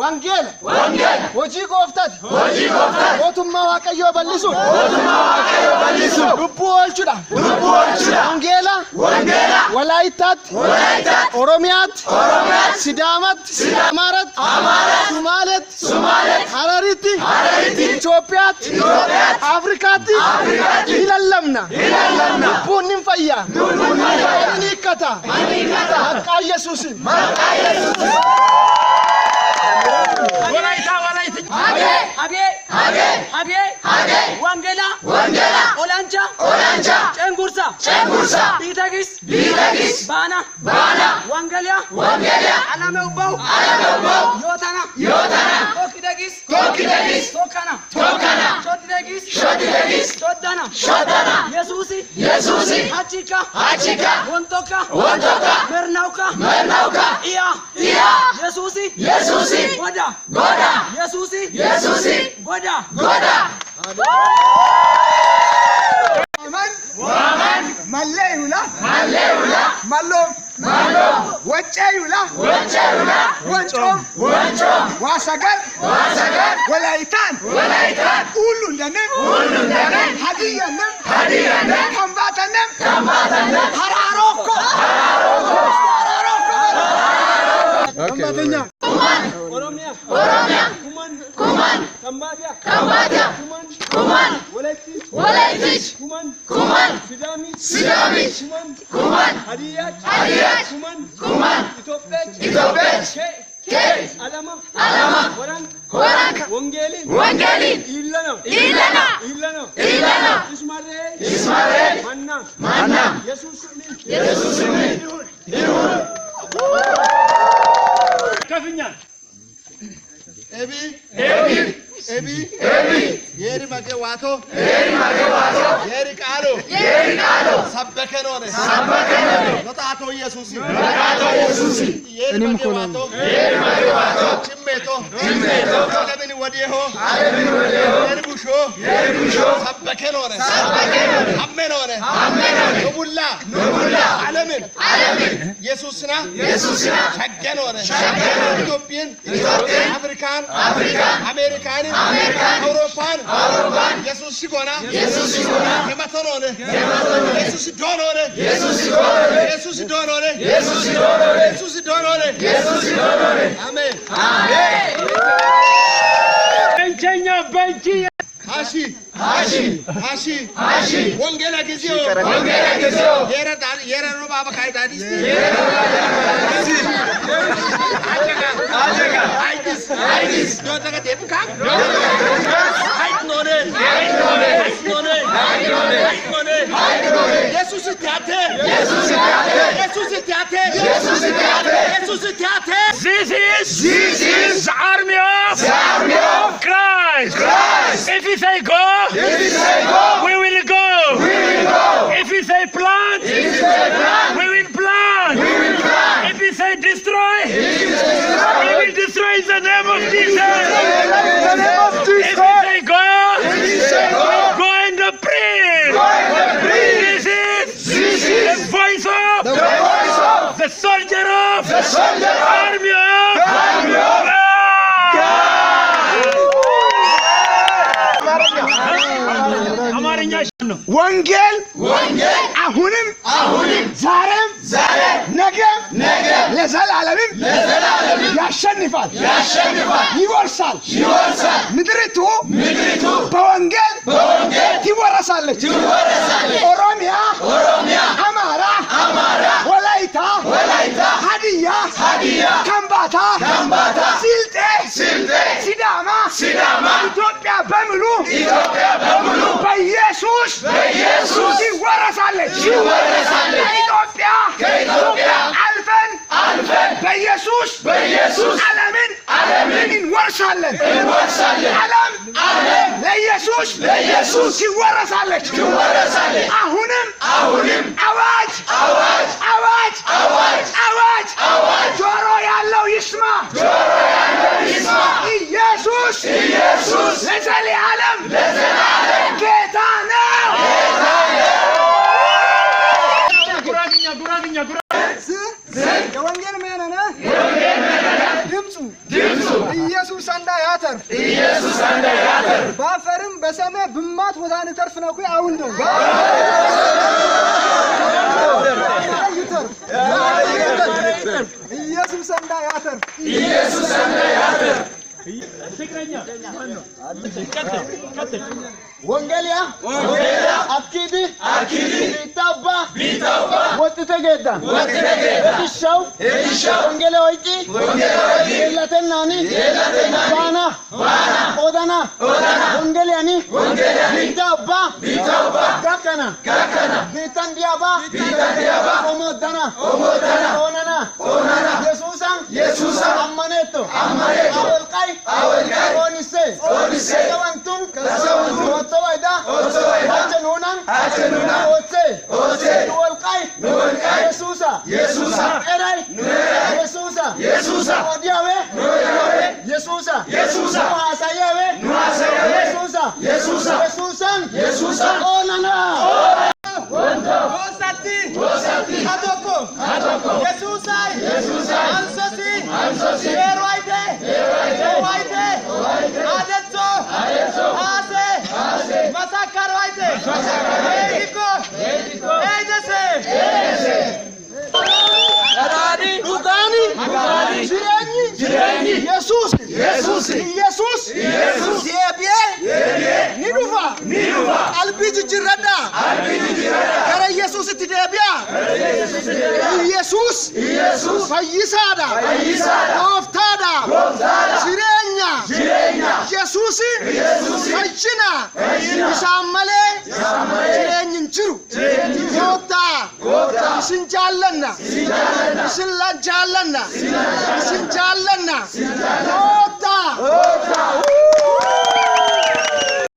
ወንጌል ወጂ ጎፍታት ወቱማ ዋቀዮ በልሱ ዱቡ ወልቹዳ ወንጌላ ወላይታት ኦሮሚያት ሲዳማት አማራት ሶማሌት ሐረሪቲ ኢትዮጵያት አፍሪካቲ ይለለምና ቡኒን ፈያ ኒከታ ማቃ ኢየሱስ ወላይታ አቤ ወንጌላ ኦላንቻ ጨንጉርሳ ቢተግስ ባና ወንጌላ አላመውባው ዮታና ቶኪደግስ ቶካና ሾዲደግስ ሾዳና ኢየሱስ አቺካ ወንቶካ መርናውካ ኢያ ኢየሱስ ጎዳ ኢየሱስ ጎዳ ወመን መለዩላ መሎ ወጨዩላ ወንጮም ዋሰገር ወላይታን ሁሉ እንደነም ሀዲያንም ከምባታንም ሀራሮኮ ከምባተኛ ኦሮሚያ ኩማን ከምባቲያ ኩማን ወላይቲሽ ኩማን ሲዳሚ ኩማን ሀዲያች ኩማን ኢትዮጵያች አላማ ወራን ወንጌልን ኢለና ኢስማሬ ማና ኢየሱስ ይሁን ከፍኛ ኤቢ የሪ ማገዋቶ የሪ ቃሎ ሰበከኖነ ለታቶ ኢየሱስ የሪ ማገዋቶ ችሜቶ ለምን ወዲሆ የሪ ቡሾ ሰበከኖነ አመኖነ ኑቡላ ዓለምን ኢየሱስና ሸገኖነ ኢትዮጵያን አፍሪካን አሜሪካን አውሮፓን ኢየሱስ ሲጎና የመተኖነ ኢየሱስ ዶኖነ አሜን በንቺ ሃሺ ወንጌላ ጊዜው የረ ሮባ በካይ ዳዲስ አይዲስ ዶተከ ደብካ አይኖነ ኢየሱስ ቲያቴ This is the army of Christ. If you say go, we will go. If you say plant, we will plant. If you say destroy, we will destroy in the name of Jesus. If you say go, go in the prayer. This is the voice of the soldier of army of አማርኛ ነው ወንጌል አሁንም ዛሬም ነገ ለዘላለምም ያሸንፋል ይወርሳል ምድሪቱ በወንጌል ትወረሳለች ኦሮሚያ አማራ ወላይታ ሀዲያ ከምባታ ሲልጤ ሲዳማ ኢትዮጵያ በሙሉ በኢየሱስ ይወረሳለች ከኢትዮጵያ አልፈን በኢየሱስ ዓለምን እንወርሳለን ዓለም ለኢየሱስ ይወረሳለች አሁንም አዋጅ ጆሮ ያለው ይስማ ኢየሱስ ለዘላለም ጌታ ነው ጉራግኛ የወንጌል መነነ ድምፁ ኢየሱስ አንዳ ያተር ባፈርም በሰማይ ብማት ወዳን ተርፍ ነው አሁን ነው ኢየሱስ አንዳ ያተር ትግረኛ ቀጥል ወንጌልያ አኪዲ ቢታባ ወጥተገዳ እሺው ወንጌል ወይቂ ለተናኒ ባና ኦዳና ወንጌልያኒ ቢታባ ጋከና ቢታንዲያባ ኦሞዳና ኦናና ኢየሱስ አማኔቶ አወልቃይ ኦኒሴ ከሰወንቱም ወተዋይዳ አቸኑናን ኦቼ ወልቃይ ኢየሱስ ኤራይ ኢየሱስ ኦዲያዌ ኢየሱስ ማሳያዌ ኢየሱስ ኦናና Gosati Hatoko Yesusai Ansosi Erwaide Adetso Ase Masakar Waide Ediko Edese Aradi Ugani Jireni Jesus Yebie Niduva Albiji Jirada Kara Jesus Tidebia Jesus Fayisada Goftada Jirenya Jesus Fayina Isamale Jirenyin Chiru Gofta Sinjalana Sinlanjalana